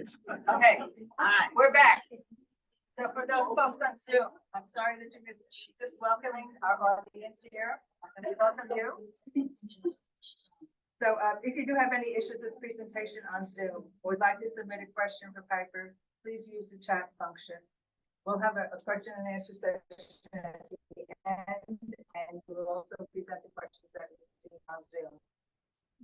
Okay, we're back. So for those folks on Zoom, I'm sorry that you missed, just welcoming our audience here. I'm going to welcome you. So if you do have any issues with presentation on Zoom, or would like to submit a question for Piper, please use the chat function. We'll have a question and answer session at the end, and we'll also present the questions that we see on Zoom.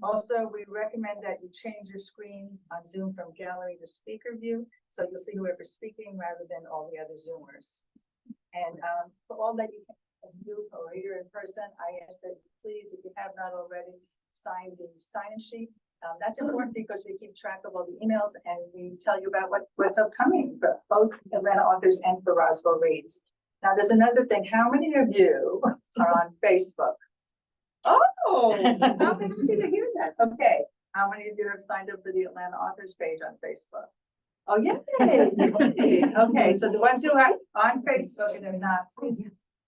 Also, we recommend that you change your screen on Zoom from gallery to speaker view, so you'll see whoever's speaking rather than all the other Zoomers. And for all that you can do or here in person, I ask that you please, if you have not already, sign the sign-in sheet. That's important because we keep track of all the emails and we tell you about what's upcoming for both Atlanta Authors and for Roswell Reads. Now, there's another thing. How many of you are on Facebook? Oh, how many of you to hear that? Okay. How many of you have signed up for the Atlanta Authors page on Facebook? Oh, yeah. Okay. So the ones who are on Facebook and have not,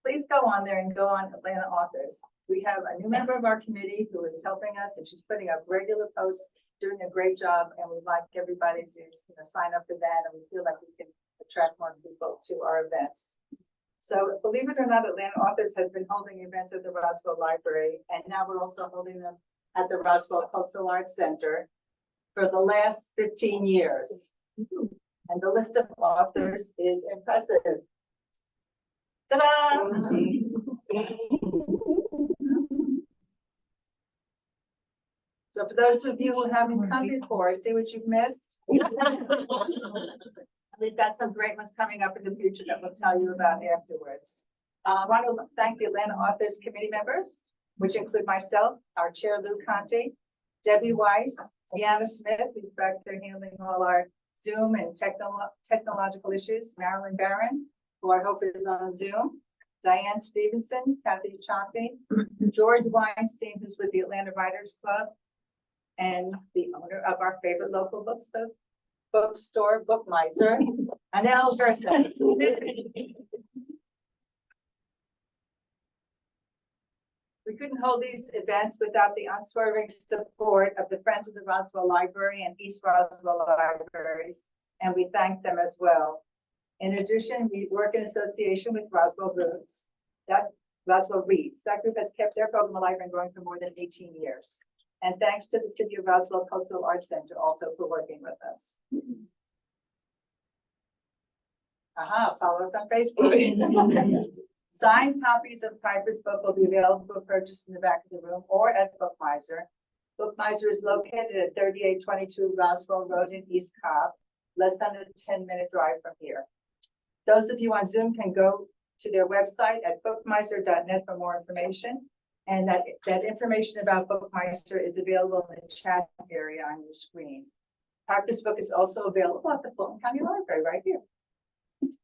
please go on there and go on Atlanta Authors. We have a new member of our committee who is helping us, and she's putting up regular posts, doing a great job. And we'd like everybody to sign up for that. And we feel like we can attract more people to our events. So believe it or not, Atlanta Authors has been holding events at the Roswell Library, and now we're also holding them at the Roswell Cultural Arts Center for the last 15 years. And the list of authors is impressive. Ta-da! So for those of you who haven't come before, see what you've missed? We've got some great ones coming up in the future that we'll tell you about afterwards. I want to thank the Atlanta Authors Committee members, which include myself, our chair, Lou Conte, Debbie Weiss, Deanna Smith, who's back there handling all our Zoom and technological issues, Marilyn Barron, who I hope is on Zoom, Diane Stevenson, Kathy Chaffee, George Weinstein, who's with the Atlanta Writers Club, and the owner of our favorite local bookstore, Book Miser, Anel Gerson. We couldn't hold these events without the unswerving support of the Friends of the Roswell Library and East Roswell Libraries, and we thank them as well. In addition, we work in association with Roswell Reads. That group has kept their program alive and growing for more than 18 years. And thanks to the City of Roswell Cultural Arts Center also for working with us. Follow us on Facebook. Signed copies of Piper's book will be available for purchase in the back of the room or at Book Miser. Book Miser is located at 3822 Roswell Road in East Cobb, less than a 10-minute drive from here. Those of you on Zoom can go to their website at bookmiser.net for more information. And that information about Book Miser is available in the chat area on your screen. Piper's book is also available at the Fulton County Library right here.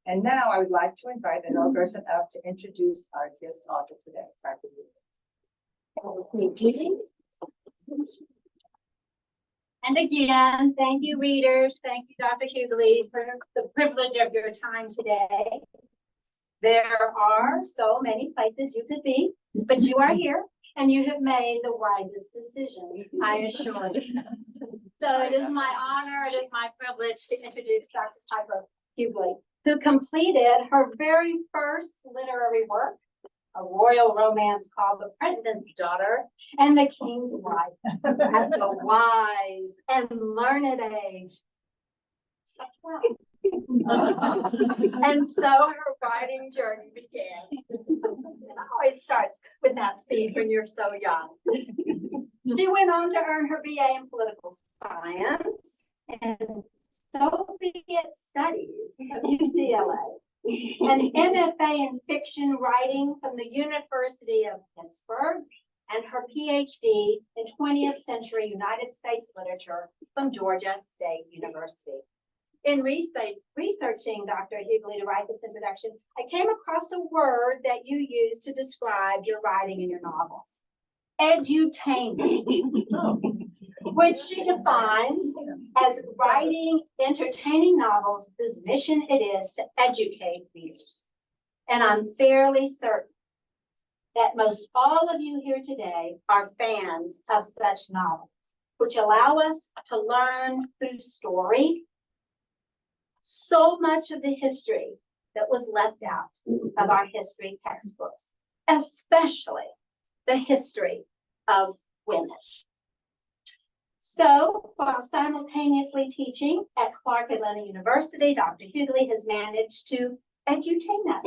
And now I would like to invite Anel Gerson up to introduce our guest author today, Piper Huguley. And again, thank you, readers. Thank you, Dr. Huguley, for the privilege of your time today. There are so many places you could be, but you are here and you have made the wisest decision, I assure you. So it is my honor, it is my privilege to introduce Dr. Piper Huguley, who completed her very first literary work, a royal romance called The President's Daughter and the King's Wife, at the wise and learned age. And so her writing journey began. It always starts with that seed when you're so young. She went on to earn her BA in political science and Soviet studies at UCLA, an MFA in fiction writing from the University of Pittsburgh, and her PhD in 20th century United States literature from Georgia State University. In researching Dr. Huguley to write this introduction, I came across a word that you use to describe your writing in your novels: edutainment, which she defines as writing entertaining novels whose mission it is to educate readers. And I'm fairly certain that most all of you here today are fans of such novels, which allow us to learn through story, so much of the history that was left out of our history textbooks, especially the history of women. So while simultaneously teaching at Clark Atlanta University, Dr. Huguley has managed to edutain us,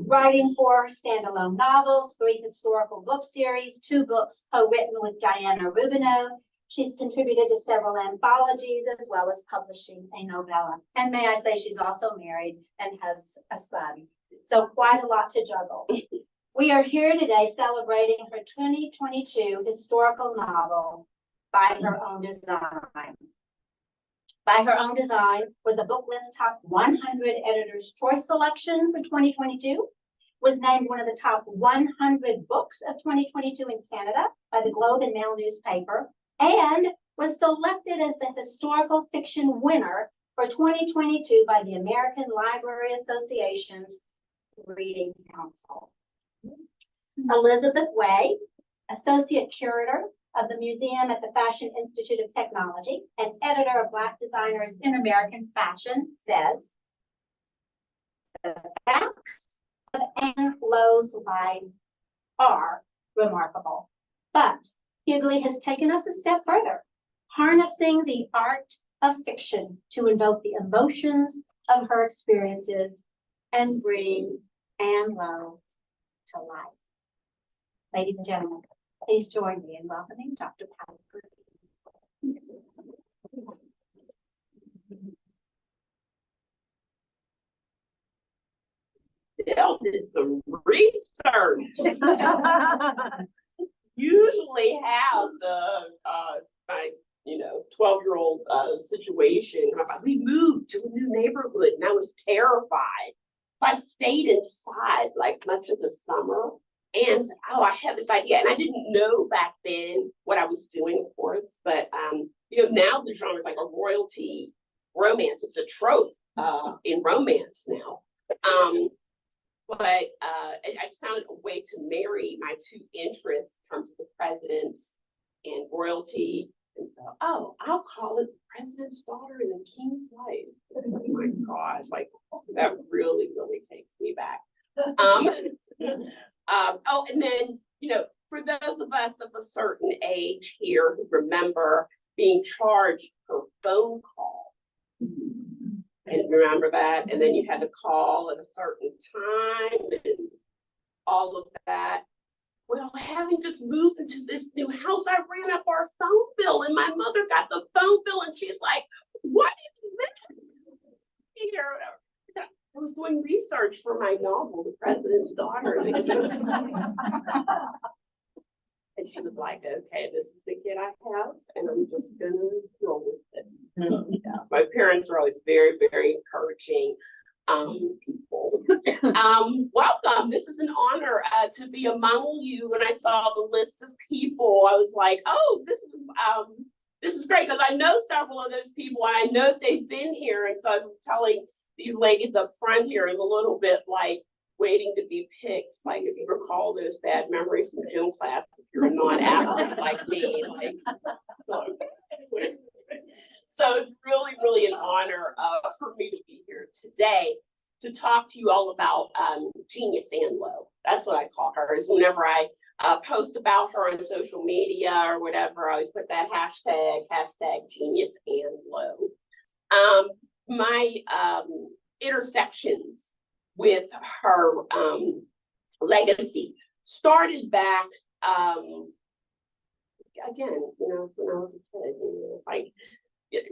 writing 4 standalone novels, 3 historical book series, 2 books co-written with Diana Rubino. She's contributed to several anthologies as well as publishing a novella. And may I say she's also married and has a son. So quite a lot to juggle. We are here today celebrating her 2022 historical novel, By Her Own Design. By Her Own Design was a book list top 100 Editor's Choice selection for 2022, was named one of the top 100 books of 2022 in Canada by the Globe and Mail newspaper, and was selected as the historical fiction winner for 2022 by the American Library Association's Reading Council. Elizabeth Way, Associate Curator of the Museum at the Fashion Institute of Technology and editor of Black Designers in American Fashion, says, the facts of Anne Lowe's life are remarkable, but Huguley has taken us a step further, harnessing the art of fiction to invoke the emotions of her experiences and bring Anne Lowe to life. Ladies and gentlemen, please join me in welcoming Dr. Piper. Dale did some research. Usually have the my 12-year-old situation. We moved to a new neighborhood and I was terrified. I stayed inside like much of the summer. And I had this idea, and I didn't know back then what I was doing, of course. But now the genre is like a royalty romance. It's a trope in romance now. But I just found a way to marry my 2 interests in terms of the presidents and royalty. And so, I'll call it The President's Daughter and the King's Wife. Oh my gosh, like that really, really takes me back. And then, for those of us of a certain age here who remember being charged per phone call, and remember that, and then you had to call at a certain time and all of that. Well, having just moved into this new house, I ran up our phone bill, and my mother got the phone bill, and she's like, "What is that?" Here, I was doing research for my novel, The President's Daughter. And she was like, okay, this is the kid I have, and I'm just gonna roll with it. Yeah. My parents are always very, very encouraging people. Welcome. This is an honor to be among you. When I saw the list of people, I was like, oh, this is great, because I know several of those people, and I know they've been here. And so I was telling these ladies up front here is a little bit like waiting to be picked. Like if you recall those bad memories from gym class, if you're a non-athlete like me. So it's really, really an honor for me to be here today to talk to you all about Genius Anne Lowe. That's what I call her. Is whenever I post about her on social media or whatever, I always put that hashtag Genius Anne Lowe. My intersections with her legacy started back again, when I was a kid. Like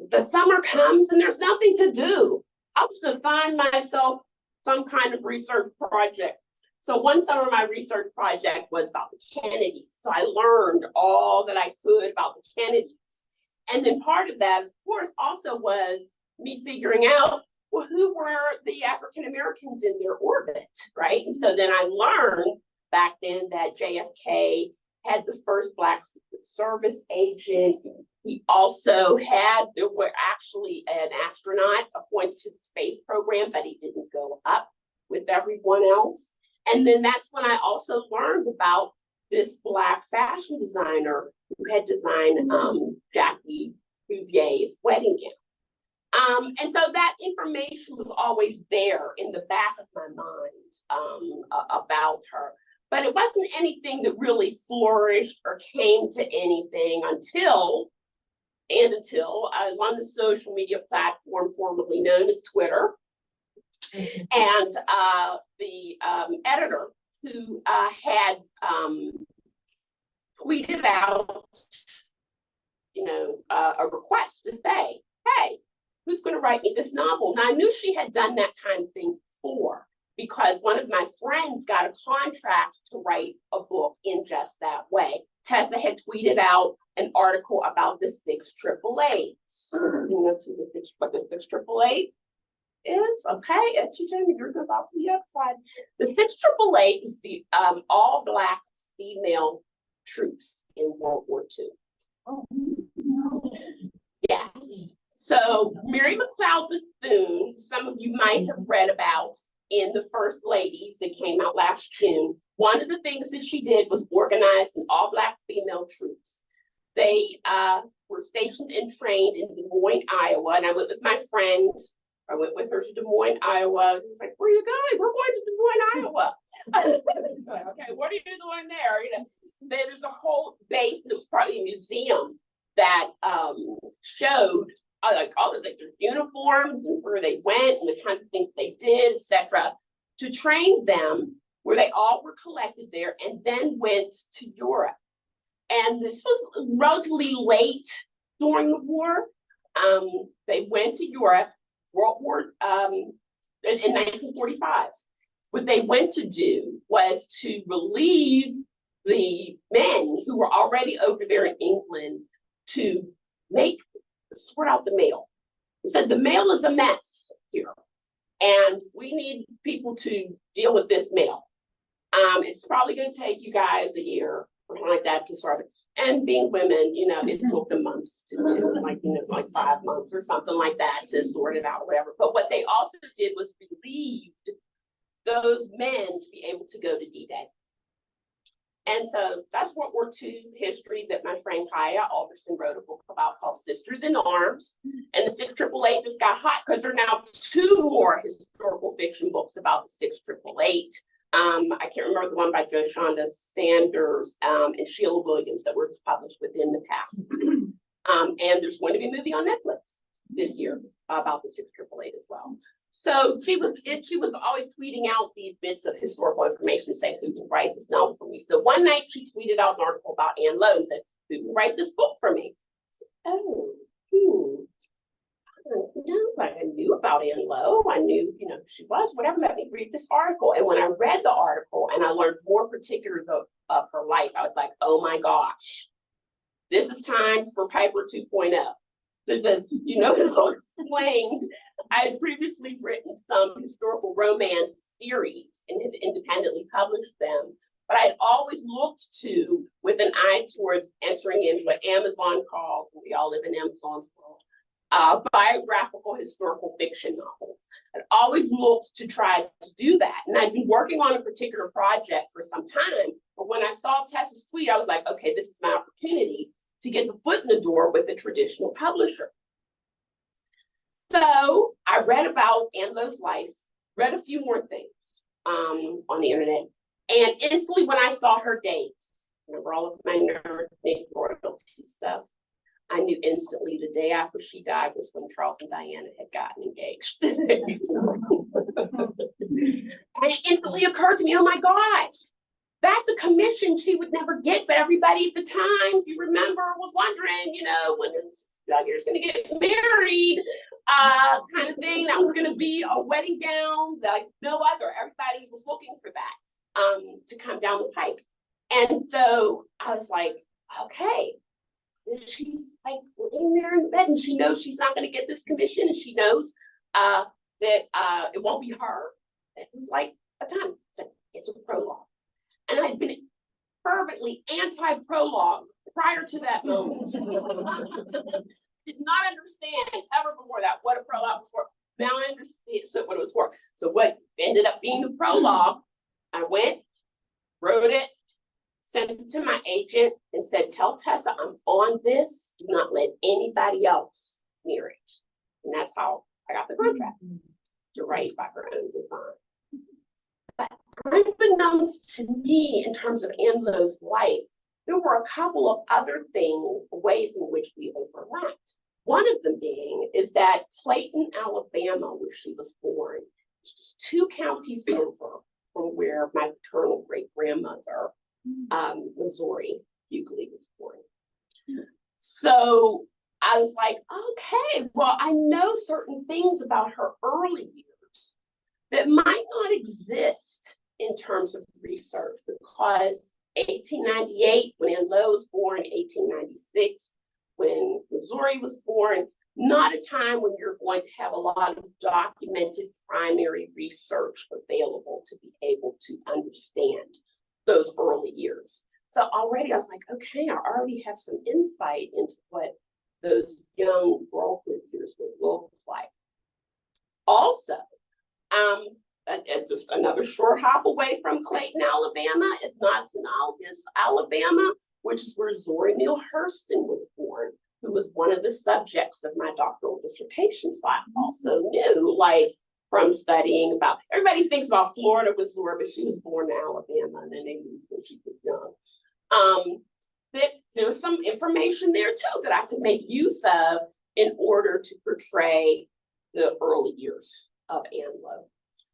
the summer comes and there's nothing to do. I'll just find myself some kind of research project. So one summer, my research project was about the Kennedys. So I learned all that I could about the Kennedys. And then part of that, of course, also was me figuring out, well, who were the African Americans in their orbit, right? And so then I learned back then that JFK had the first Black Secret Service agent. He also there were actually an astronaut appointed to the space program, but he didn't go up with everyone else. And then that's when I also learned about this Black fashion designer who had designed Jackie Bouvier's wedding gown. And so that information was always there in the back of my mind about her. But it wasn't anything that really flourished or came to anything until I was on the social media platform formerly known as Twitter. And the editor who had tweeted out, a request to say, hey, who's going to write me this novel? Now, I knew she had done that kind of thing before because one of my friends got a contract to write a book in just that way. Tessa had tweeted out an article about the 6 AAAs. What the 6 AAA is? Okay, Jamie, you're about to be outside. The 6 AAA is the all-Black female troops in World War II. Oh. Yes. So Mary McLeod Bethune, some of you might have read about in The First Ladies that came out last June. One of the things that she did was organize an all-Black female troops. They were stationed and trained in Des Moines, Iowa, and I went with my friend. I went with her to Des Moines, Iowa. She was like, where are you going? We're going to Des Moines, Iowa. Okay, what are you doing there? There's a whole base that was partly a museum that showed like all the their uniforms and where they went and the kinds of things they did, etc., to train them, where they all were collected there and then went to Europe. And this was relatively late during the war. They went to Europe, World War in 1945. What they went to do was to relieve the men who were already over there in England to sort out the mail. They said the mail is a mess here, and we need people to deal with this mail. It's probably going to take you guys a year or something like that to sort it. And being women, it took them months to do, like 5 months or something like that to sort it out or whatever. But what they also did was relieved those men to be able to go to D-Day. And so that's World War II history that my friend Kaya Alderson wrote a book about called Sisters in Arms. And the 6 AAA just got hot because there are now 2 more historical fiction books about the 6 AAA. I can't remember the one by Jo Shonda Sanders and Sheila Williams that were published within the past. And there's going to be a movie on Netflix this year about the 6 AAA as well. So she was always tweeting out these bits of historical information to say who can write this novel for me. So one night she tweeted out an article about Anne Lowe and said, who can write this book for me? I said, I knew about Anne Lowe. I knew, who she was, whatever. Let me read this article. And when I read the article and I learned more particulars of her life, I was like, oh my gosh, this is time for Piper 2.0. Because, explained, I had previously written some historical romance series and had independently published them, but I had always looked to, with an eye towards entering into what Amazon calls, and we all live in Amazon's world, biographical historical fiction novels. I'd always looked to try to do that. And I'd been working on a particular project for some time, but when I saw Tessa's tweet, I was like, okay, this is my opportunity to get the foot in the door with a traditional publisher. So I read about Anne Lowe's life, read a few more things on the internet, and instantly when I saw her dates, remember all of my nerd royalty stuff, I knew instantly the day after she died was when Charles and Diana had gotten engaged. And it instantly occurred to me, oh my gosh, that's a commission she would never get, but everybody at the time, if you remember, was wondering, when Doug's going to get married, kind of thing. That was going to be a wedding gown like no other. Everybody was looking for that to come down the pike. And so I was like, okay, she's like laying there in bed and she knows she's not going to get this commission and she knows that it won't be her. This is like a time. It's a prologue. And I'd been fervently anti-prologue prior to that moment. Did not understand ever before that what a prologue was for. Now I understand what it was for. So what ended up being the prologue, I went, wrote it, sent it to my agent and said, tell Tessa I'm on this. Do not let anybody else near it. And that's how contract to write by her own design. But unbeknownst to me, in terms of Ann Lowe's life, there were a couple of other things, ways in which we overlapped. One of them being is that Clayton, Alabama, where she was born, is just 2 counties over from where my paternal great-grandmother, Missouri Huguley, was born. So I was like, okay, well, I know certain things about her early years that might not exist in terms of research, because 1898, when Ann Lowe was born, 1896, when Missouri was born, not a time when you're going to have a lot of documented primary research available to be able to understand those early years. So already I was like, okay, I already have some insight into what those young girlhood years would look like. Also, just another short hop away from Clayton, Alabama, is Nogales, Alabama, which is where Zora Neale Hurston was born, who was one of the subjects of my doctoral dissertation. So I also knew, like, from studying about, everybody thinks about Florida with Zora, but she was born in Alabama, and then they moved when she was young. That there was some information there too that I could make use of in order to portray the early years of Ann Lowe.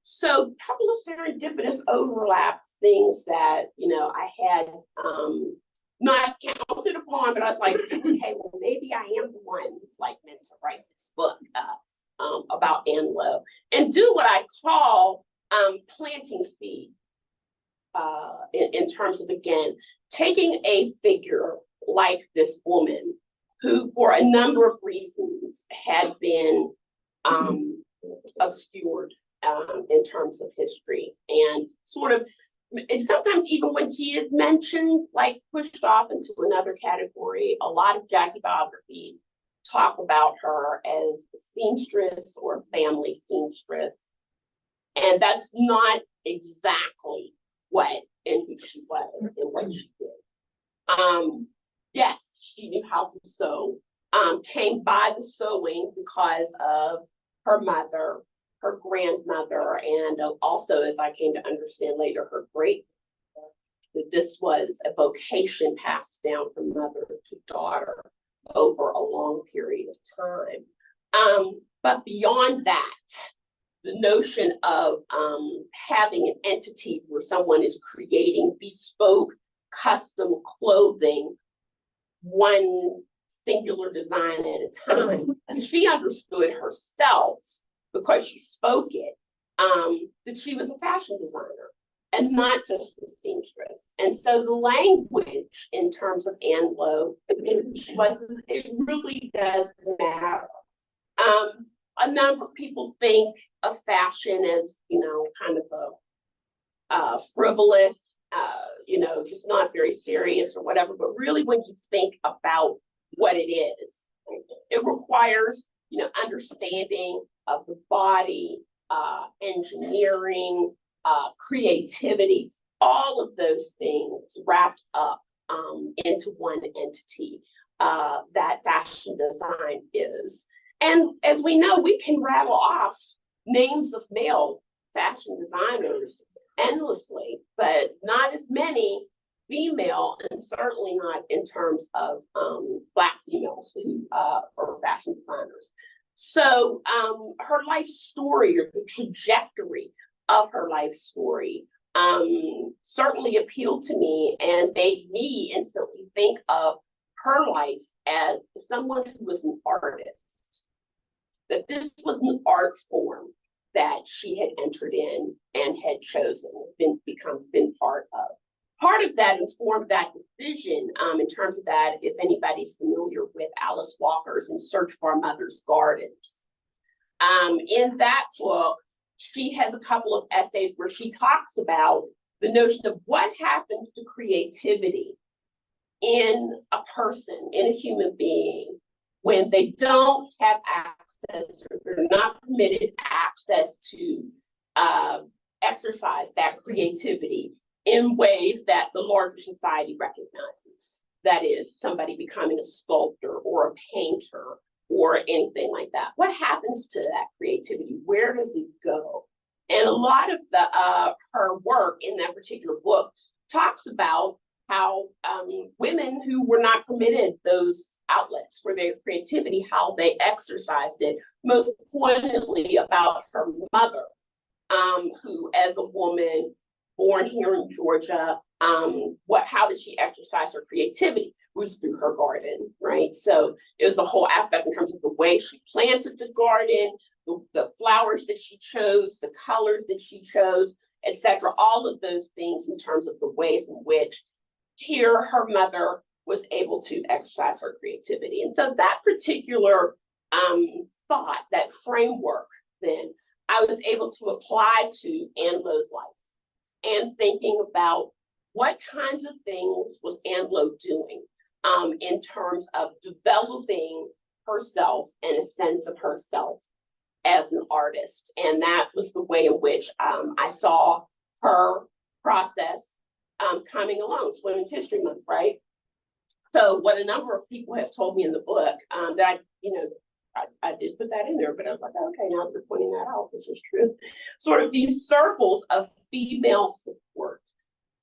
So a couple of serendipitous overlap things that, you know, I had not counted upon, but I was like, okay, well, maybe I am the one who's like meant to write this book about Ann Lowe, and do what I call planting seed in terms of, again, taking a figure like this woman who, for a number of reasons, had been obscured in terms of history, and sort of, and sometimes even when he is mentioned, like pushed off into another category. A lot of Jackie biographies talk about her as a seamstress or family seamstress, and that's not exactly what and who she was and what she did. Yes, she knew how to sew. Came by the sewing because of her mother, her grandmother, and also, as I came to understand later, her great, that this was a vocation passed down from mother to daughter over a long period of time. But beyond that, the notion of having an entity where someone is creating bespoke, custom clothing, one singular design at a time, she understood herself, because she spoke it, that she was a fashion designer and not just a seamstress. And so the language in terms of Ann Lowe, it really does matter. A number of people think of fashion as, you know, kind of a frivolous, you know, just not very serious or whatever. But really, when you think about what it is, it requires, you know, understanding of the body, engineering, creativity, all of those things wrapped up into one entity that fashion design is. And as we know, we can rattle off names of male fashion designers endlessly, but not as many female, and certainly not in terms of Black females who are fashion designers. So her life story, or the trajectory of her life story, certainly appealed to me and made me instantly think of her life as someone who was an artist, that this was an art form that she had entered in and had chosen, been part of. Part of that informed that decision, in terms of that, if anybody's familiar with Alice Walker's In Search for Our Mother's Gardens. In that book, she has a couple of essays where she talks about the notion of what happens to creativity in a person, in a human being, when they don't have access, or they're not permitted access to exercise that creativity in ways that the larger society recognizes. That is, somebody becoming a sculptor or a painter or anything like that. What happens to that creativity? Where does it go? And a lot of her work in that particular book talks about how women who were not permitted those outlets for their creativity, how they exercised it, most poignantly about her mother, who as a woman born here in Georgia, how did she exercise her creativity? It was through her garden, right? So it was a whole aspect in terms of the way she planted the garden, the flowers that she chose, the colors that she chose, etc. All of those things in terms of the ways in which here her mother was able to exercise her creativity. And so that particular thought, that framework, then I was able to apply to Ann Lowe's life and thinking about what kinds of things was Ann Lowe doing in terms of developing herself and a sense of herself as an artist. And that was the way in which I saw her process coming along. It's Women's History Month, right? So what a number of people have told me in the book that I did put that in there, but I was like, okay, now that you're pointing that out, this is true. Sort of these circles of female support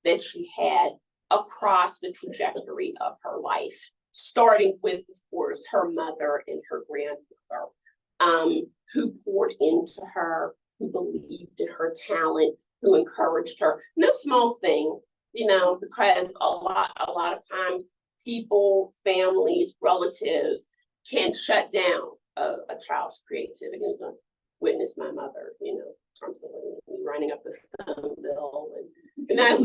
that she had across the trajectory of her life, starting with, of course, her mother and her grandmother, who poured into her, who believed in her talent, who encouraged her. No small thing, because a lot of times people, families, relatives can shut down a child's creativity. And witness my mother, in terms of running up the phone bill. And I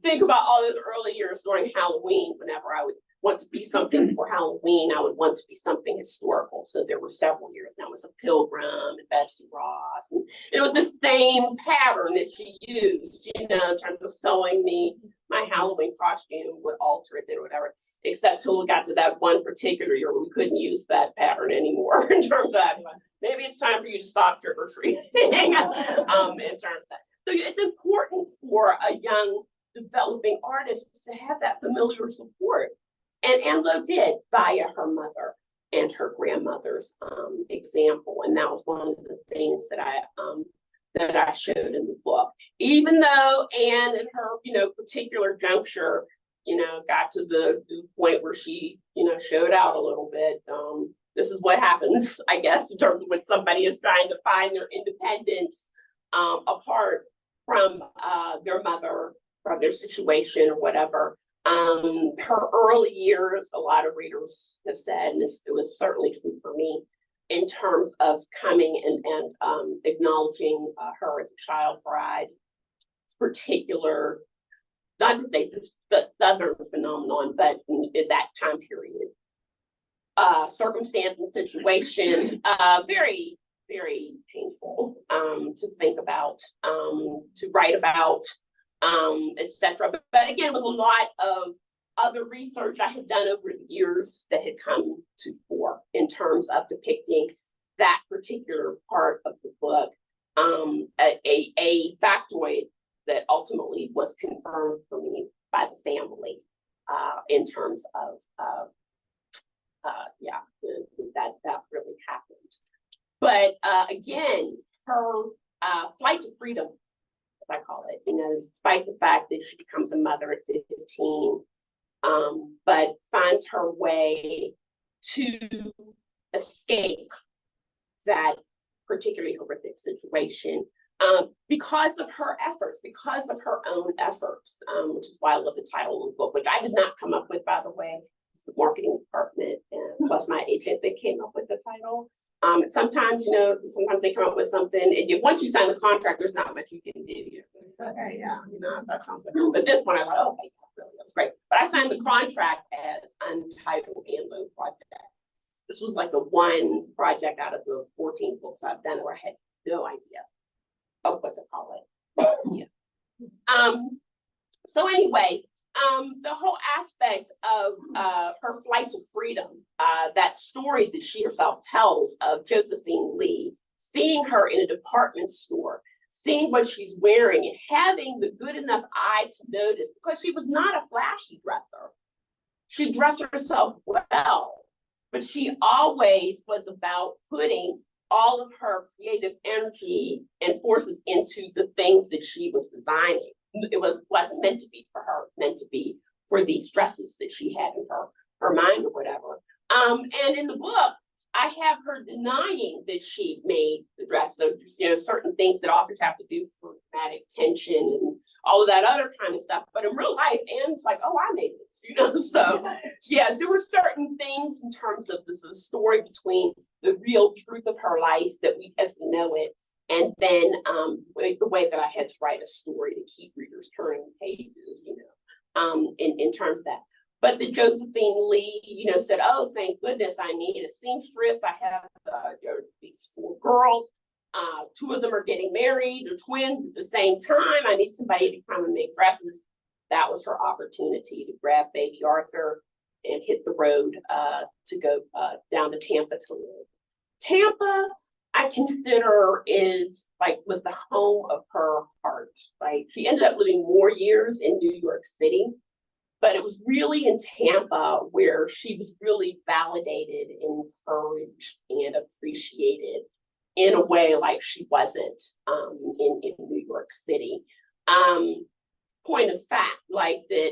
think about all those early years during Halloween, whenever I would want to be something for Halloween, I would want to be something historical. So there were several years now. It was a Pilgrim and Betsy Ross. And it was the same pattern that she used, in terms of sewing me my Halloween costume, would alter it or whatever, except till we got to that one particular year where we couldn't use that pattern anymore in terms of that. Maybe it's time for you to stop trick or treating in terms of that. So it's important for a young developing artist to have that familiar support. And Ann Lowe did via her mother and her grandmother's example. And that was one of the things that I showed in the book. Even though Ann in her, particular juncture, got to the point where she, showed out a little bit. This is what happens, I guess, in terms of when somebody is trying to find their independence apart from their mother, from their situation or whatever. Her early years, a lot of readers have said, and it was certainly true for me, in terms of coming and acknowledging her as a child bride, particular, not to say just the Southern phenomenon, but in that time period, circumstance and situation, very, very painful to think about, to write about, etc. But again, with a lot of other research I had done over the years that had come to fore in terms of depicting that particular part of the book, a factoid that ultimately was confirmed for me by the family in terms of that really happened. But again, her flight to freedom, as I call it, despite the fact that she becomes a mother at 15, but finds her way to escape that particularly horrific situation because of her efforts, because of her own efforts, which is why I love the title of the book, which I did not come up with, by the way. It's the marketing department and plus my agent that came up with the title. Sometimes, sometimes they come up with something, and once you sign the contract, there's not much you can do. Okay, yeah, that sounds good. But this one, I thought, okay, really, that's great. But I signed the contract as Untitled Ann Lowe Project. This was like the one project out of the 14 books I've done where I had no idea of what to call it. Yeah. So anyway, the whole aspect of her flight to freedom, that story that she herself tells of Josephine Lee, seeing her in a department store, seeing what she's wearing and having the good enough eye to notice, because she was not a flashy dresser. She dressed herself well. but she always was about putting all of her creative energy and forces into the things that she was designing. It wasn't meant to be for her, meant to be for these dresses that she had in her mind or whatever. And in the book, I have her denying that she made the dress. So just, certain things that authors have to do for dramatic tension and all of that other kind of stuff. But in real life, Anne's like, oh, I made this, So yes, there were certain things in terms of the story between the real truth of her life that as we know it, and then the way that I had to write a story to keep readers turning pages, in terms of that. But the Josephine Lee, said, oh, thank goodness, I need a seamstress. I have these 4 girls. 2 of them are getting married, they're twins at the same time. I need somebody to come and make dresses. That was her opportunity to grab baby Arthur and hit the road to go down to Tampa to live. Tampa, I consider was the home of her heart, right? She ended up living more years in New York City, but it was really in Tampa where she was really validated, encouraged, and appreciated in a way like she wasn't in New York City. Point of fact, like that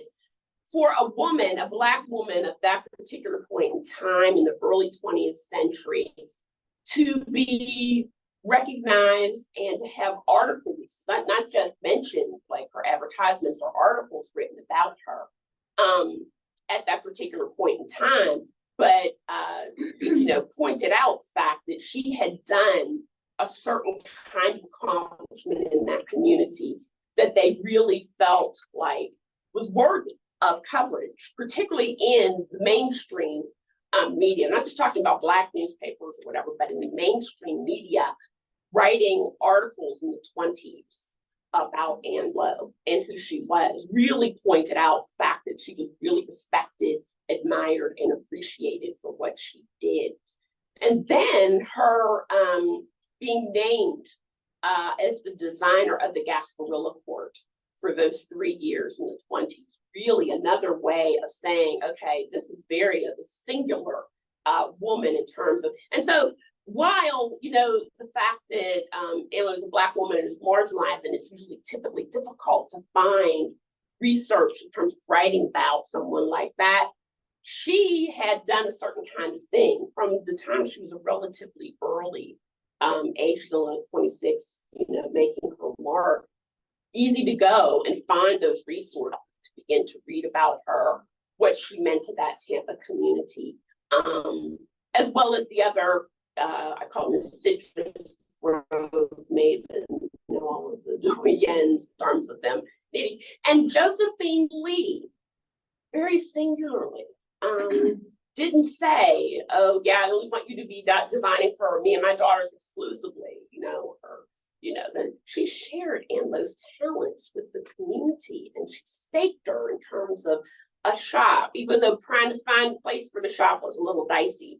for a woman, a Black woman at that particular point in time in the early 20th century, to be recognized and to have articles, not just mentioned, like her advertisements or articles written about her at that particular point in time, but pointed out the fact that she had done a certain kind of accomplishment in that community that they really felt like was worthy of coverage, particularly in the mainstream media. I'm not just talking about Black newspapers or whatever, but in the mainstream media, writing articles in the 1920s about Anne Lowe and who she was, really pointed out the fact that she was really respected, admired, and appreciated for what she did. And then her being named as the designer of the Gasparilla Court for those 3 years in the 1920s, really another way of saying, okay, this is very a singular woman in terms of, and so while, the fact that Anne was a Black woman and is marginalized, and it's usually typically difficult to find research in terms of writing about someone like that, she had done a certain kind of thing from the time she was a relatively early age. She's only 26, making her mark. Easy to go and find those resources to begin to read about her, what she meant to that Tampa community, as well as the other, I call them the citrus grove maven, all of the doyens, in terms of them. And Josephine Lee, very singularly, didn't say, oh yeah, I only want you to be designing for me and my daughters exclusively, that she shared Anne Lowe's talents with the community, and she staked her in terms of a shop, even though trying to find a place for the shop was a little dicey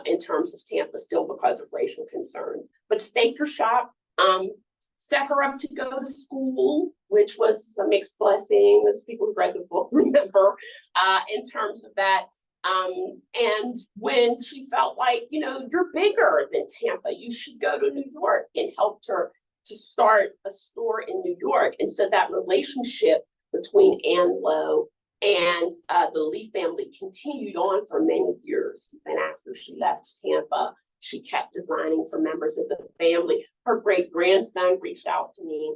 in terms of Tampa still because of racial concerns, but staked her shop, set her up to go to school, which was a mixed blessing, as people who read the book remember, in terms of that. And when she felt like, you're bigger than Tampa, you should go to New York, and helped her to start a store in New York. And so that relationship between Anne Lowe and the Lee family continued on for many years. And after she left Tampa, she kept designing for members of the family. Her great-grandson reached out to me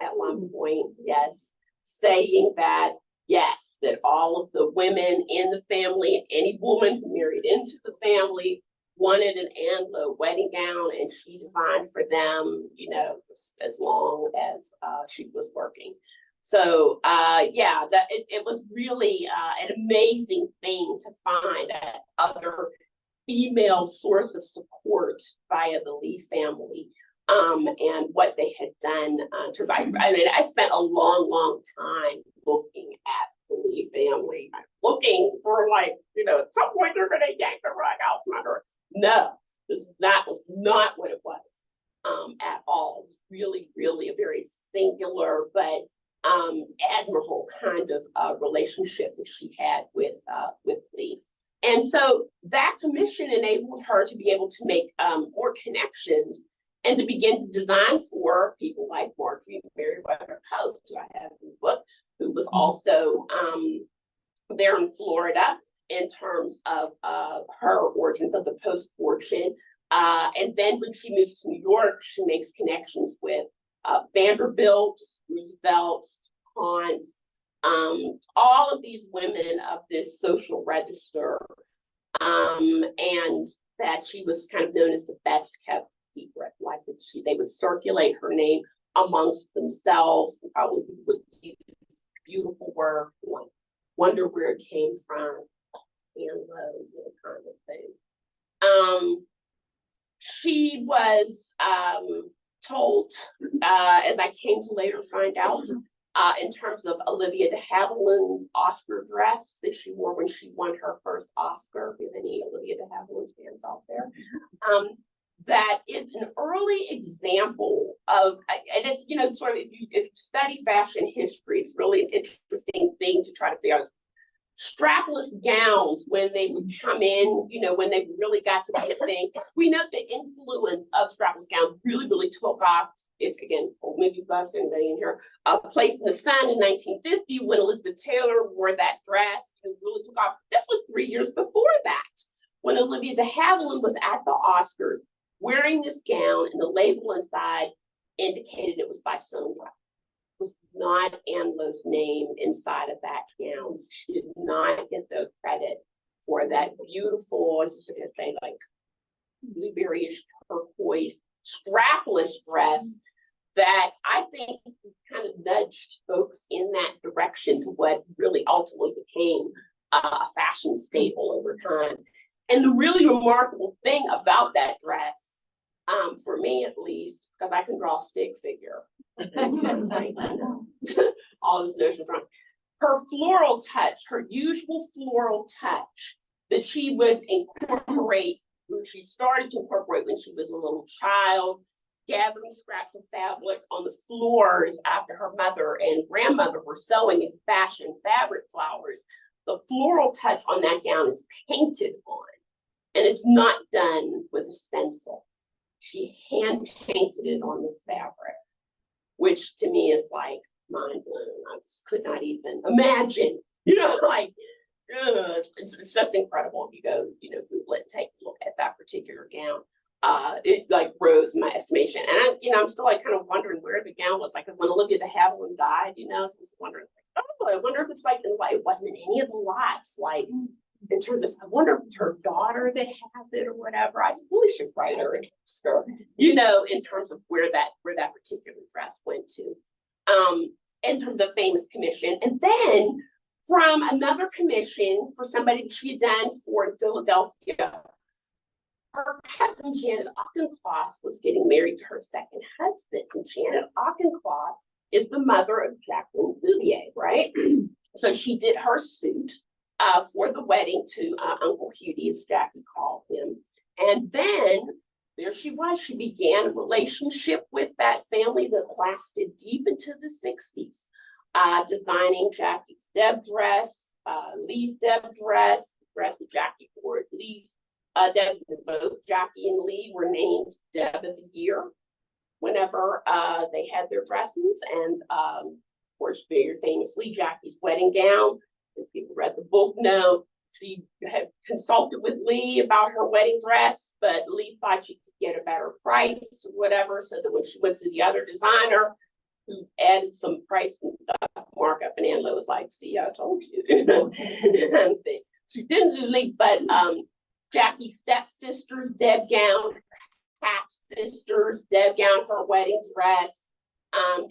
at one point, yes, saying that, yes, that all of the women in the family, and any woman who married into the family, wanted an Anne Lowe wedding gown, and she designed for them, as long as she was working. So it was really an amazing thing to find that other female source of support via the Lee family, and what they had done to write. I spent a long time looking at the Lee family, looking for at some point they're going to yank the rug out from under. No, that was not what it was at all. It was really a very singular but admirable kind of relationship that she had with Lee. And so that commission enabled her to be able to make more connections and to begin to design for people like Marjorie Merriweather Post, who I have in the book, who was also there in Florida in terms of her origins of the Post fortune. And then when she moves to New York, she makes connections with Vanderbilt, Roosevelt, Hunt, all of these women of this social register, and that she was kind of known as the best kept secret. Like that they would circulate her name amongst themselves, and probably would see this beautiful work, like wonder where it came from, and kind of thing. She was told, as I came to later find out, in terms of Olivia de Havilland's Oscar dress that she wore when she won her first Oscar. If you have any Olivia de Havilland fans out there, that is an early example of, and it's, you know, sort of, if you study fashion history, it's really an interesting thing to try to figure out. Strapless gowns, when they would come in, you know, when they really got to be a thing. We know the influence of strapless gowns really, really took off. It's, again, maybe you've got anybody in here, A Place in the Sun in 1950, when Elizabeth Taylor wore that dress, and really took off. This was 3 years before that, when Olivia de Havilland was at the Oscars wearing this gown, and the label inside indicated it was by Sonia. Was not Anne Lowe's name inside of that gown. She did not get the credit for that beautiful, I was just gonna say, like blueberryish turquoise strapless dress that I think kind of nudged folks in that direction to what really ultimately became a fashion staple over time. And the really remarkable thing about that dress, for me at least, because I can draw a stick figure, all this notion from her floral touch, her usual floral touch that she would incorporate, she started to incorporate when she was a little child, gathering scraps of fabric on the floors after her mother and grandmother were sewing and fashion fabric flowers. The floral touch on that gown is painted on, and it's not done with a stencil. She hand painted it on the fabric, which to me is like mind blowing. I just could not even imagine, you know, like, it's just incredible if you go, you know, Google it and take a look at that particular gown. It like rose in my estimation. And I, you know, I'm still like kind of wondering where the gown was. Like when Olivia de Havilland died, you know, so I was wondering, like, oh, I wonder if it's like, it wasn't in any of the lots, like in terms of, I wonder if it's her daughter that has it or whatever. I really should write her and ask her, you know, in terms of where that particular dress went to. In terms of the famous commission. And then from another commission for somebody that she had done for in Philadelphia, her cousin Janet Auchincloss was getting married to her second husband. And Janet Auchincloss is the mother of Jacqueline Bouvier, right? So she did her suit for the wedding to Uncle Hudie, as Jackie called him. And then there she was. She began a relationship with that family that lasted deep into the 60s, designing Jackie's Deb dress, Lee's Deb dress that Jackie wore at Lee's. Deb, both Jackie and Lee were named Deb of the Year whenever they had their dresses. And of course, very famously, Jackie's wedding gown. If people read the book, know she had consulted with Lee about her wedding dress, but Lee thought she could get a better price or whatever. So that when she went to the other designer, who added some price and stuff markup, and Anne Lowe was like, "See, I told you." She didn't do Lee, but Jackie's stepsister's Deb gown, half sisters Deb gown, her wedding dress,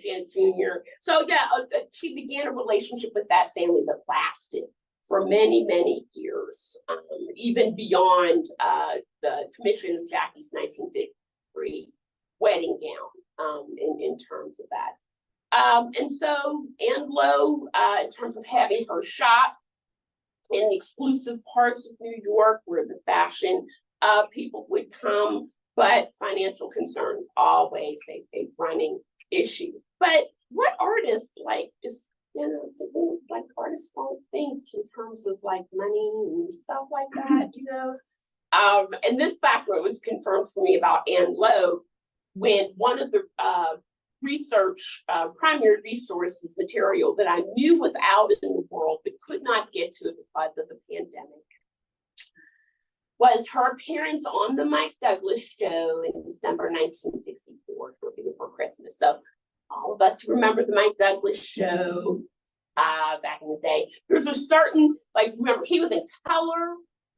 Janet Jr. So yeah, she began a relationship with that family that lasted for many, many years, even beyond the commission of Jackie's 1953 wedding gown, in terms of that. And so Anne Lowe, in terms of having her shop in the exclusive parts of New York where the fashion people would come, but financial concerns always a running issue. But what artist like is you know, like artists don't think in terms of like money and stuff like that, you know. And this background was confirmed for me about Ann Lowe when one of the research primary resources material that I knew was out in the world but could not get to it because of the pandemic was her appearance on the Mike Douglas show in December 1964, shortly before Christmas. So all of us who remember the Mike Douglas show back in the day, there's a certain, like, remember, he was in color.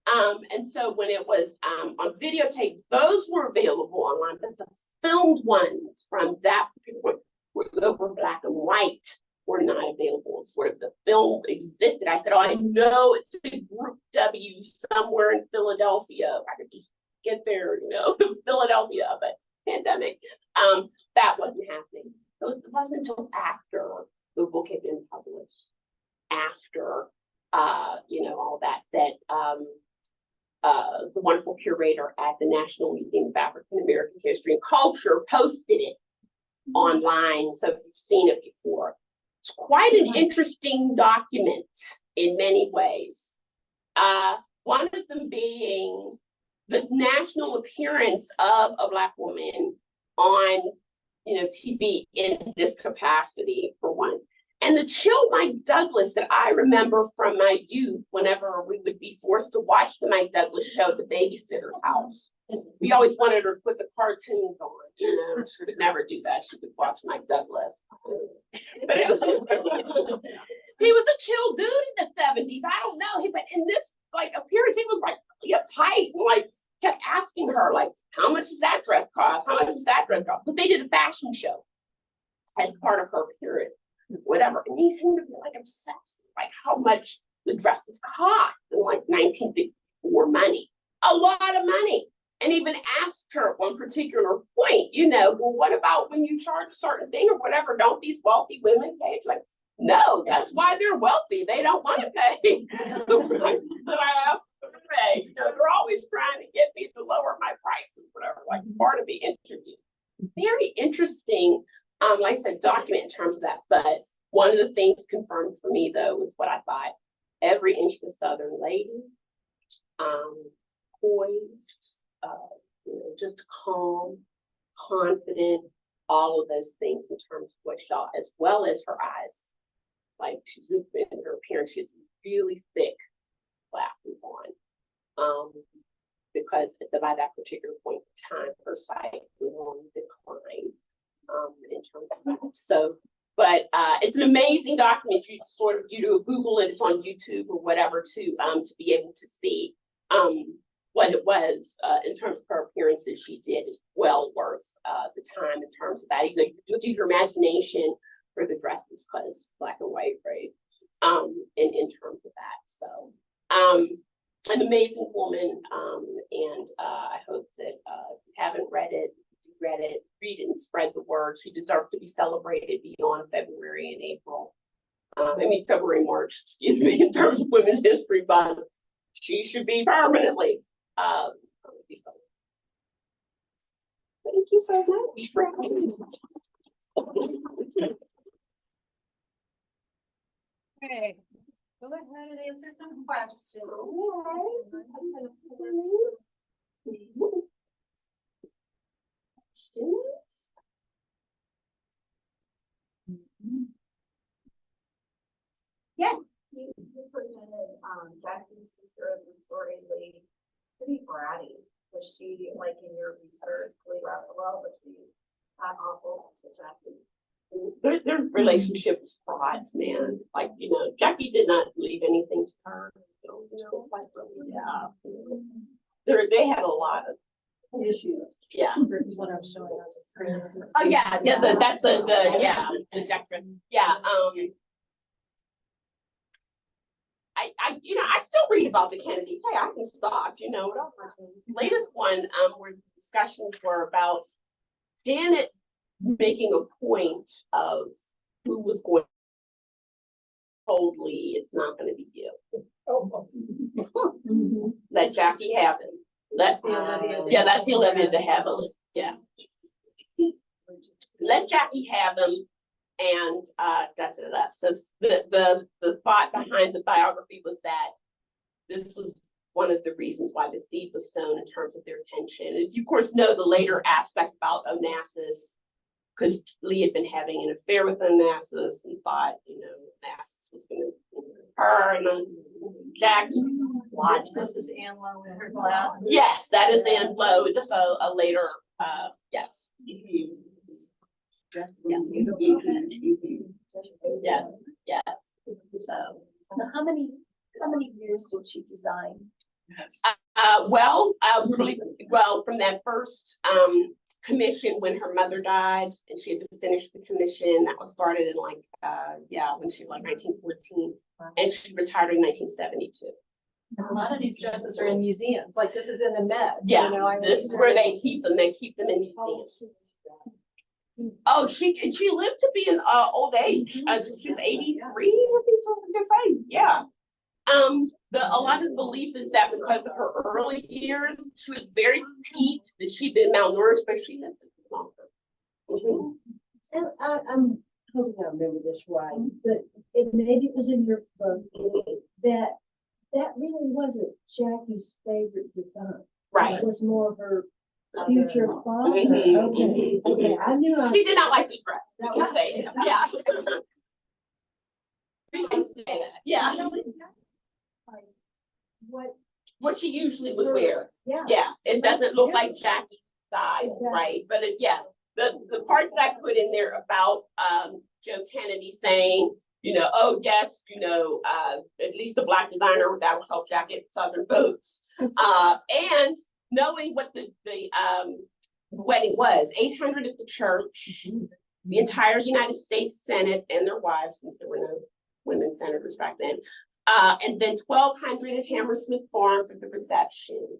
And so when it was on videotape, those were available online, but the filmed ones from that particular point were black and white, were not available. Sort of the film existed. I said, oh, I know it's a Group W somewhere in Philadelphia. I could just get there, you know, Philadelphia, but pandemic. That wasn't happening. It wasn't until after the book had been published, after you know, all that the wonderful curator at the National Museum of African American History and Culture posted it online. So if you've seen it before, it's quite an interesting document in many ways. One of them being the national appearance of a Black woman on, you know, TV in this capacity, for one. And the chill Mike Douglas that I remember from my youth, whenever we would be forced to watch the Mike Douglas show at the babysitter's house. We always wanted her to put the cartoons on, you know, she would never do that. She would watch Mike Douglas. But it was, he was a chill dude in the 70s. I don't know. But in this like appearance, he was like really uptight and like kept asking her, like, how much does that dress cost? How much does that dress cost? But they did a fashion show as part of her appearance. Whatever, and he seemed to be like obsessed with like how much the dresses cost in like 1964 money, a lot of money, and even asked her at one particular point, you know, well, what about when you charge a certain thing or whatever? Don't these wealthy women pay? It's like, no, that's why they're wealthy. They don't want to pay the prices that I asked them to pay. You know, they're always trying to get me to lower my prices, whatever. Like part of the interview, very interesting. Like I said, document in terms of that, but one of the things confirmed for me though was what I thought: every inch the Southern lady, poised, you know, just calm, confident, all of those things in terms of what she saw, as well as her eyes. Like to zoom in her appearance, she has really thick glasses on, because by that particular point in time, her sight was on decline. In terms of that. So, but it's an amazing document. You sort of, you do a Google it, it's on YouTube or whatever to be able to see what it was in terms of her appearances she did is well worth the time in terms of that. You just use your imagination for the dresses because black and white, right? In terms of that. So an amazing woman, and I hope that if you haven't read it, read it and spread the word. She deserves to be celebrated beyond February and April. February, March, excuse me, in terms of Women's History Month. She should be permanently. Thank you so much for having me. Okay, go ahead and answer some questions. Yeah. You presented Jackie's sister of the story, Lee, pretty bratty. Was she like in your research, Lee Razzell, but she not awful to Jackie? Their relationship was fraught, man. Like, you know, Jackie did not leave anything to her. You know, it's like really, yeah. They had a lot of issues. Yeah. This is what I'm showing on the screen. Oh yeah, yeah. That's the Jackie. Yeah. I still read about the Kennedy. Hey, I can stop, you know. Latest one, where discussions were about Janet making a point of who was going to hold Lee. It's not going to be you. Let Jackie have him. That's the Olivia de Havilland. Yeah. Let Jackie have him. and So the thought behind the biography was that this was one of the reasons why the seed was sown in terms of their attention. And you, of course, know the later aspect about Onassis, because Lee had been having an affair with Onassis and thought, Onassis was going to her and then Jackie. Watch, this is Anne Lowe in her glass. Yes, that is Anne Lowe. Just a later, yes. Yeah. Yeah. So, how many years did she design? From that first commission when her mother died and she had to finish the commission, that was started in when she was 1914, and she retired in 1972. A lot of these dresses are in museums, like this is in the Met. Yeah, this is where they keep them. They keep them in museums. Oh, she lived to be an old age until she was 83. I think so. Yeah. A lot of the belief is that because of her early years, she was very petite, that she'd been malnourished, but she lived longer. And I'm hoping I remember this right, but maybe it was in your book that really wasn't Jackie's favorite design. Right. It was more her future father. Okay. I knew She did not like the dress. We can say it. Yeah. We can say that. Yeah. What she usually would wear. Yeah. Yeah. It doesn't look like Jackie's style, Exactly. right? But the part that I put in there about Joe Kennedy saying, oh yes, at least a Black designer without a health jacket, Southern votes, and knowing what the wedding was, 800 at the church, the entire United States Senate and their wives, since there were no women senators back then, and then 1,200 at Hammersmith Farm for the reception.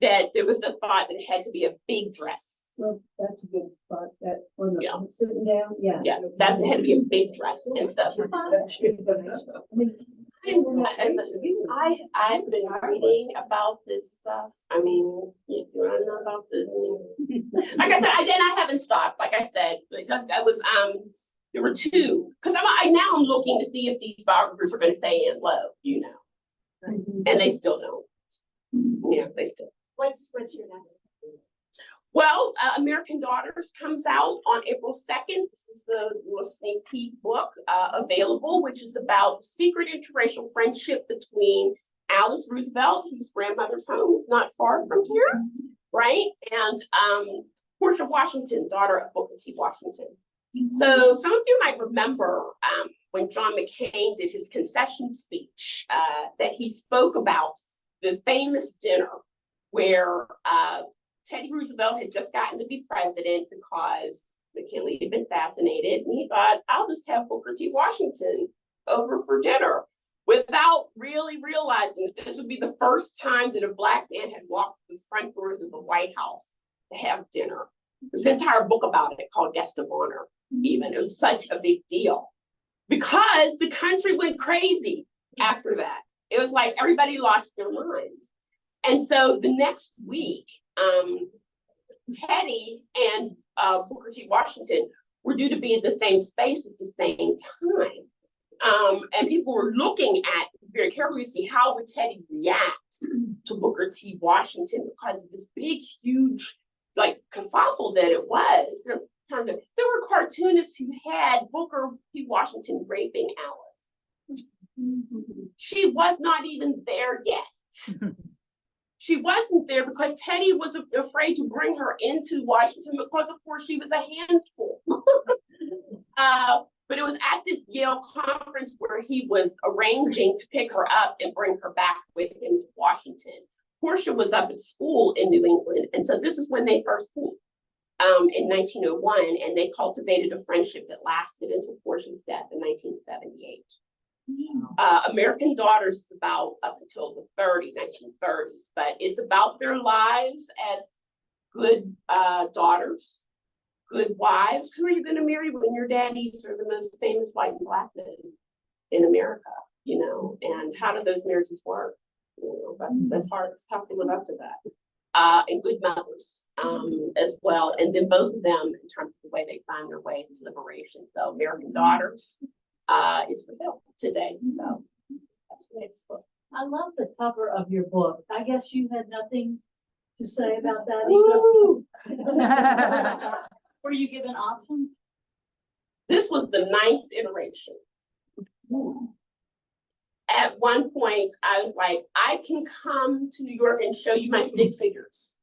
That there was the thought that it had to be a big dress. Well, that's a good spot. That on the Yeah. sitting down, yeah. Yeah, that had to be a big dress and stuff. I've been reading about this stuff. I mean, you want to know about this? Like I said, I haven't stopped. Like I said, I was there were two, because I'm looking to see if these biographers are going to stay in low, and they still don't. Yeah, they still. What's your next? Well, American Daughters comes out on April 2nd. This is the little sneak peek book available, which is about secret interracial friendship between Alice Roosevelt, whose grandmother's home is not far from here, right? And Portia Washington, daughter of Booker T. Washington. So some of you might remember when John McCain did his concession speech that he spoke about the famous dinner where Teddy Roosevelt had just gotten to be president because McKinley had been assassinated, and he thought, I'll just have Booker T. Washington over for dinner, without really realizing that this would be the first time that a Black man had walked the front doors of the White House to have dinner. There's an entire book about it called Guest of Honor, even. It was such a big deal because the country went crazy after that. It was like everybody lost their minds. And so the next week, Teddy and Booker T. Washington were due to be at the same space at the same time. And people were looking at very carefully to see how would Teddy react to Booker T. Washington because of this big, huge, kerfuffle that it was. There were cartoonists who had Booker T. Washington raping Alice. She was not even there yet. She wasn't there because Teddy was afraid to bring her into Washington because, of course, she was a handful. But it was at this Yale conference where he was arranging to pick her up and bring her back with him to Washington. Portia was up at school in New England, and so this is when they first met in 1901, and they cultivated a friendship that lasted until Portia's death in 1978. American Daughters is about up until the 1930s, but it's about their lives as good daughters, good wives. Who are you going to marry when your daddies are the most famous white and Black men in America, and how do those marriages work? That's hard. It's tough to live up to that. And good mothers as well. And then both of them, in terms of way they find their way to liberation. So American Daughters is for sale today. So that's the next book. I love the cover of your book. I guess you had nothing to say about that Woo! either. Were you given options? This was the 9th iteration. At one point, I was like, I can come to New York and show you my stick figures.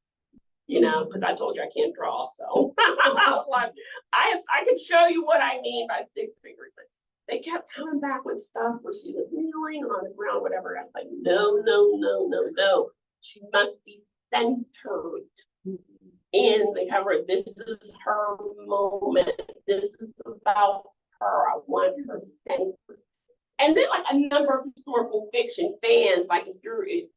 You know, because I told you I can't draw, so like, I can show you what I mean by stick figures. But they kept coming back with stuff where she was kneeling on the ground, whatever. I was like, no, no, no, no, no. She must be centered in the cover. This is her moment. This is about her. I want her centered. And then like a number of historical fiction fans, like if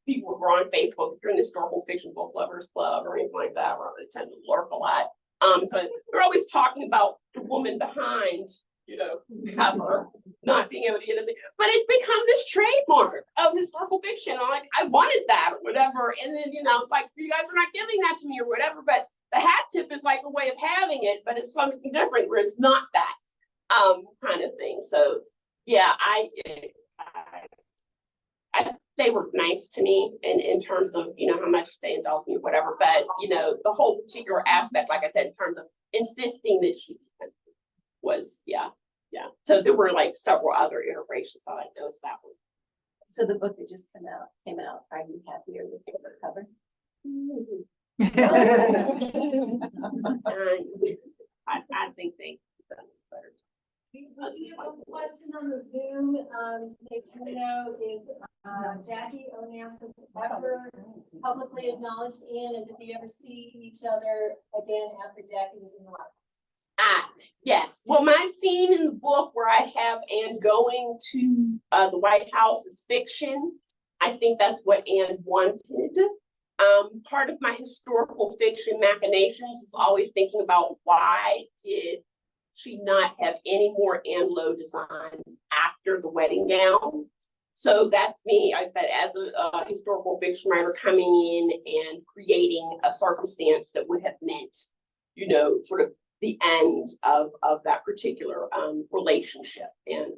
people were on Facebook, if you're in the historical fiction book lovers club or anything like that, or they tend to lurk a lot. So they're always talking about the woman behind, you know, cover, not being able to get it. But it's become this trademark of historical fiction. I'm like, I wanted that or whatever. And then, you know, it's like, you guys are not giving that to me or whatever. But the hat tip is like a way of having it, but it's something different where it's not that kind of thing. So yeah, they were nice to me in terms of, you know, how much they indulged me or whatever. But, you know, the whole particular aspect, like I said, in terms of insisting that she be centered was, yeah. So there were like several other iterations. So I noticed that one. So the book that just came out, are you happier with the cover? I think they done better. We have a question on the Zoom. If you know if Jackie Onassis ever publicly acknowledged Anne, and did they ever see each other again after Jackie was in the White House? Yes. Well, my scene in the book where I have Anne going to the White House is fiction. I think that's what Anne wanted. Part of my historical fiction machinations was always thinking about why did she not have any more Anne Lowe design after the wedding gown. So that's me, I said, as a historical fiction writer coming in and creating a circumstance that would have meant, you know, sort of the end of that particular relationship and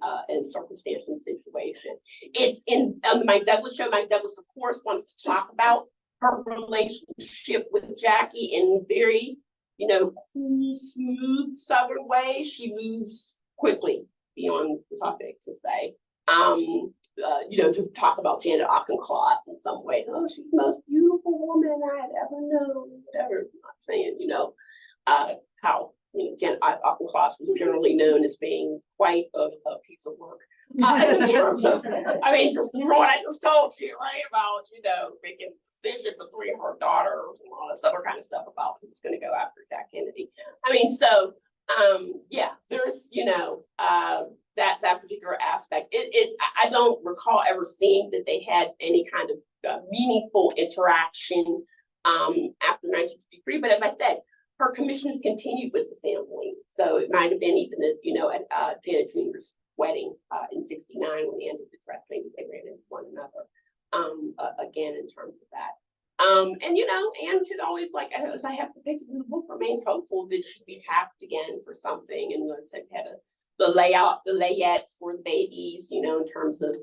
circumstance and situation. It's in my Douglas show. Mike Douglas, of course, wants to talk about her relationship with Jackie in very, you know, cool, smooth Southern way. She moves quickly beyond the topic to say, you know, to talk about Janet Auchincloss in some way. Oh, she's the most beautiful woman I had ever known. Whatever. I'm not saying, you know, how, you know, Janet Auchincloss was generally known as being quite a piece of work. In terms of, I mean, just from what I just told you, right, about, you know, making decision between her daughter and all this other kind of stuff about who's going to go after Jack Kennedy. I mean, so yeah, there's, you know, that particular aspect. I don't recall ever seeing that they had any kind of meaningful interaction after 1963. But as I said, her commissions continued with the family. So it might have been even, you know, at Janet Jr.'s wedding in '69 when they ended the dress, maybe they ran into one another. Again, in terms of that. And, you know, Anne could always, like, as I have depicted in the book, remain hopeful that she'd be tapped again for something. And, you know, said had the layette for the babies, you know, in terms of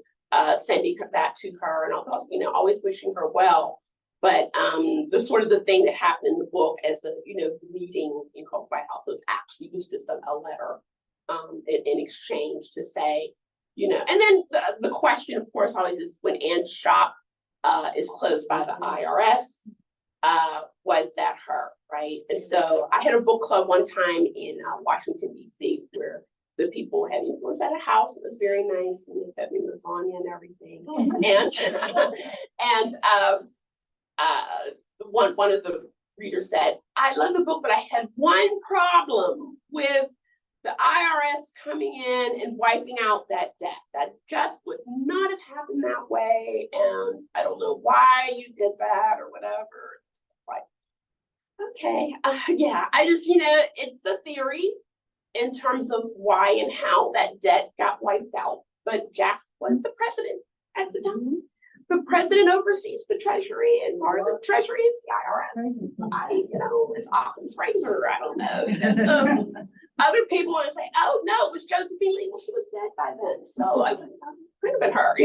sending that to her and all, you know, always wishing her well. But the sort of the thing that happened in the book as a, you know, meeting in White House was actually just a letter in exchange to say, you know, and then the question, of course, always is when Anne's shop is closed by the IRS, was that her, right? And so I had a book club one time in Washington, D.C., where the people had, it was at a house, it was very nice, and they fed me lasagna and everything. And one of the readers said, I love the book, but I had one problem with the IRS coming in and wiping out that debt. That just would not have happened that way. And I don't know why you did that or whatever. Like, okay, yeah, I just, you know, it's a theory in terms of why and how that debt got wiped out. But Jack was the president at the time. the president oversees the treasury and part of the treasury is the IRS. It's Occam's razor, I don't know. So other people want to say, oh, no, it was Josephine Lee. Well, she was dead by then. So I could have been her,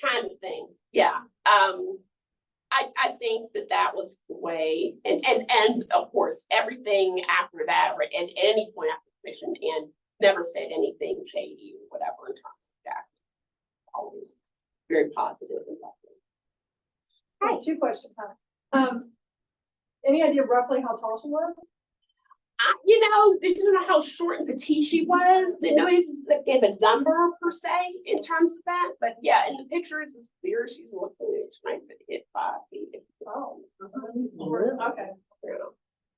kind of thing. Yeah. I think that was the way, and of course, everything after that, or at any point after the commission, and never said anything shady or whatever in terms of that. Always very positive and lovely. Hi, 2 questions, huh? Any idea roughly how tall she was? They didn't know how short and petite she was. They know that gave a number per se in terms of that. But yeah, in the pictures, it's clear she's looking, she might hit 5 feet. Oh, okay. Yeah.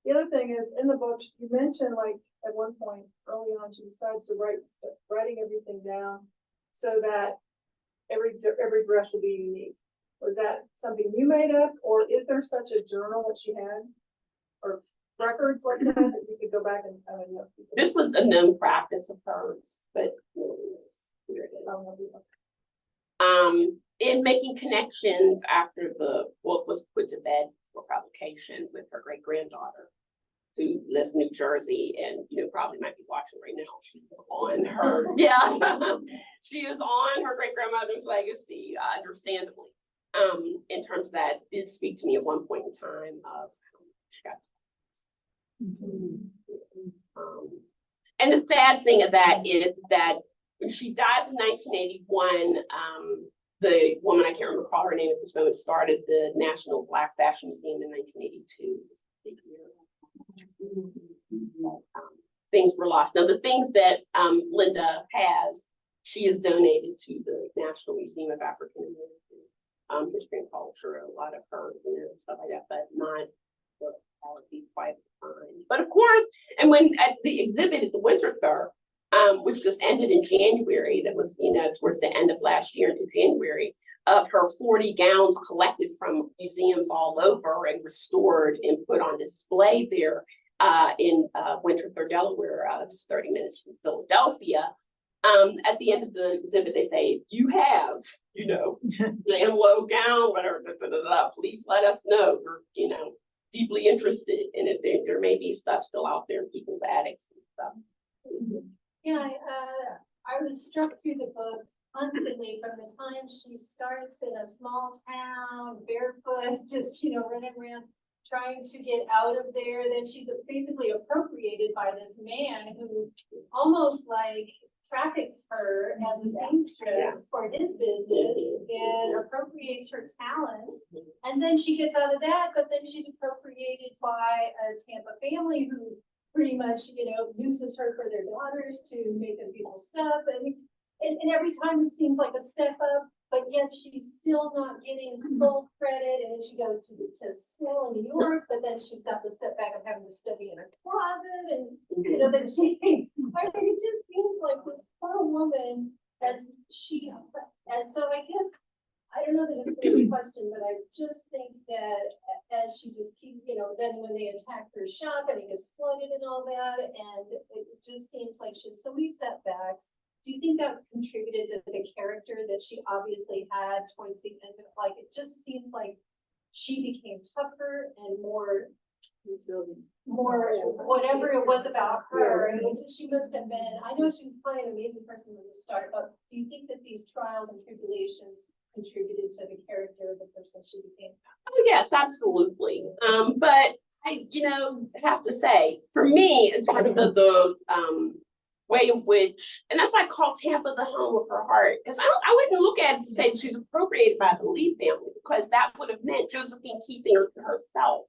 The other thing is, in the book, you mentioned like at one point early on, she decides to writing everything down so that every dress would be unique. Was that something you made up, or is there such a journal that she had, or records like that you could go back and look? This was a known practice of hers, but in making connections after the book was put to bed for publication with her great-granddaughter, who lives in New Jersey and probably might be watching right now. She's on her she is on her great-grandmother's legacy, understandably. In terms of that, did speak to me at one point in time of she got and the sad thing of that is that when she died in 1981, the woman, I can't remember her name at this moment, started the National Black Fashion Museum in 1982. Things were lost. Now, the things that Linda has, she has donated to the National Museum of African American History and Culture, a lot of her, stuff like that, but not what would be quite fine. But of course, and when at the exhibit at the Winter Fair, which just ended in January, that was, towards the end of last year into January, of her 40 gowns collected from museums all over and restored and put on display there in Winter Fair, Delaware, just 30 minutes from Philadelphia. At the end of the exhibit, they say, you have, the MLO gown, whatever, please let us know. We're, deeply interested in it. There may be stuff still out there in people's attics and stuff. Yeah, I was struck through the book constantly from the time she starts in a small town, barefoot, just, running around, trying to get out of there. Then she's basically appropriated by this man who almost like traffics her as a seamstress for his business and appropriates her talent. And then she gets out of that, but then she's appropriated by a Tampa family who pretty much, uses her for their daughters to make them people's stuff. And every time it seems like a step up, but yet she's still not getting full credit. And then she goes to school in New York, but then she's got the setback of having to study in her closet. And, then it just seems like this poor woman and so I guess, I don't know that it's really a question, but I just think that as she just keeps, then when they attack her shop and it gets flooded and all that, and it just seems like she had so many setbacks. Do you think that contributed to the character that she obviously had towards the end of it just seems like she became tougher and more resilient, more whatever it was about her. It was just, she must have been, I know she was probably an amazing person from the start, but do you think that these trials and tribulations contributed to the character of the person she became? Oh, yes, absolutely. But I, have to say, for me, in terms of the way in which, and that's why I call Tampa the home of her heart, because I wouldn't look at it and say she's appropriated by the Lee family, because that would have meant Josephine keeping her to herself.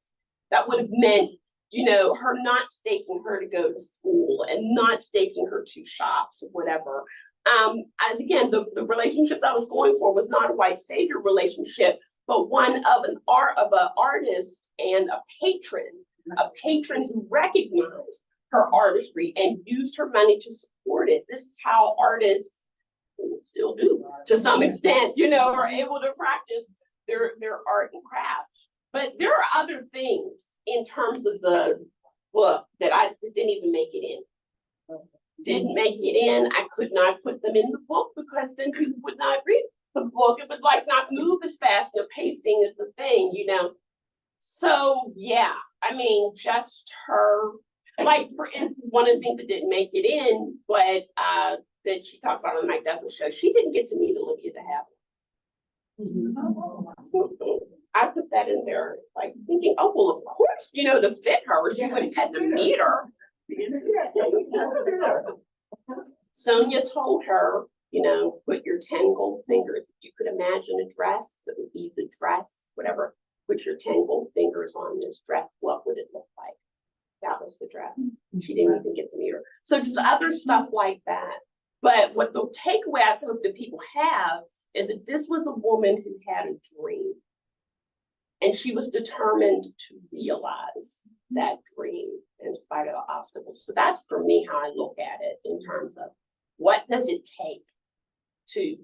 That would have meant, her not staking her to go to school and not staking her to shops or whatever. As again, the relationship I was going for was not a white savior relationship, but one of an artist and a patron who recognized her artistry and used her money to support it. This is how artists still do to some extent, are able to practice their art and craft. But there are other things in terms of the book that I didn't even make it in. Didn't make it in. I could not put them in the book because then people would not read. the book. It would like not move as fast. The pacing is the thing, you know. So yeah, I mean, just her, like for instance, one of the things that didn't make it in, but that she talked about on the Mike Douglas show, she didn't get to meet Olivia de Havilland. I put that in there, like thinking, oh well, of course, you know, to fit her, she would have had to meet her. Sonia told her, you know, put your 10 gold fingers. If you could imagine a dress, that would be the dress, whatever. Put your 10 gold fingers on this dress. What would it look like? That was the dress. She didn't even get to meet her. So just other stuff like that. But what the takeaway I hope that people have is that this was a woman who had a dream. And she was determined to realize that dream in spite of the obstacles. So that's for me how I look at it in terms of what does it take to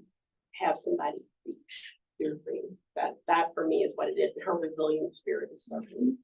have somebody reach their dream. That for me is what it is. And her resilient spirit is something.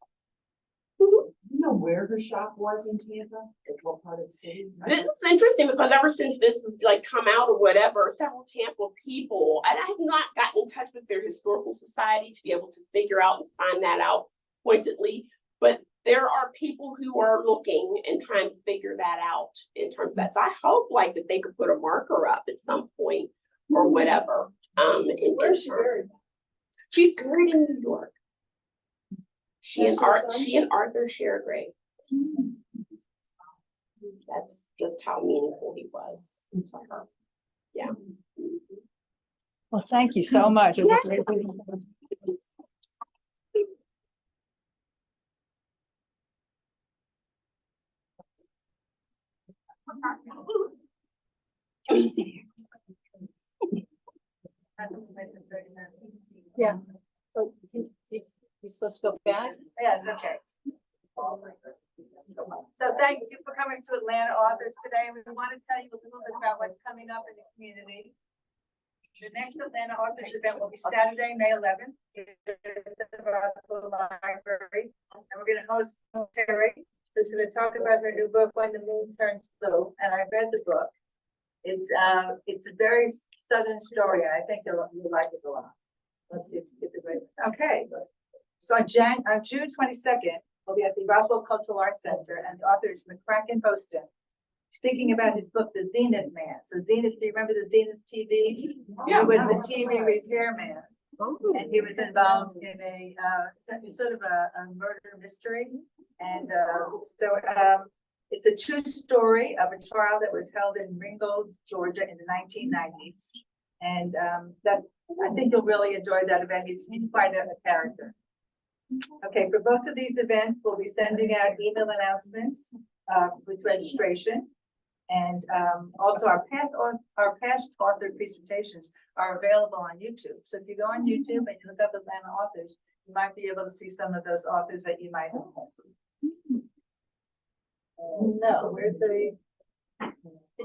You know where her shop was in Tampa? At what part of the city? This is interesting because ever since this has like come out or whatever, several Tampa people, and I have not gotten in touch with their historical society to be able to figure out and find that out pointedly, but there are people who are looking and trying to figure that out in terms of that. So I hope like that they could put a marker up at some point or whatever. Where's she buried? She's buried in New York. She and Arthur share a grave. That's just how meaningful he was to her. Yeah. Well, thank you so much. Yeah. Yeah. So you're supposed to go back? Yes, okay. So thank you for coming to Atlanta Authors today. We want to tell you a little bit about what's coming up in the community. The next Atlanta Authors event will be Saturday, May 11th. About the library. And we're going to host Terry, who's going to talk about her new book, When the Moon Turns Blue. And I read the book. It's a very Southern story. And I think you'll like it a lot. Let's see if you get the right. Okay. So on June 22nd, we'll be at the Roswell Cultural Arts Center, and the author is McCracken Poston, speaking about his book, The Zenith Man. So Zenith, do you remember the Zenith TV? Yeah. He was the TV repairman, and he was involved in a sort of a murder mystery. And it's a true story of a trial that was held in Ringgold, Georgia in the 1990s. And I think you'll really enjoy that event. He's quite a character. Okay, for both of these events, we'll be sending out email announcements with registration. And also our past author presentations are available on YouTube. So if you go on YouTube and you look up Atlanta Authors, you might be able to see some of those authors that you might have. No, where's the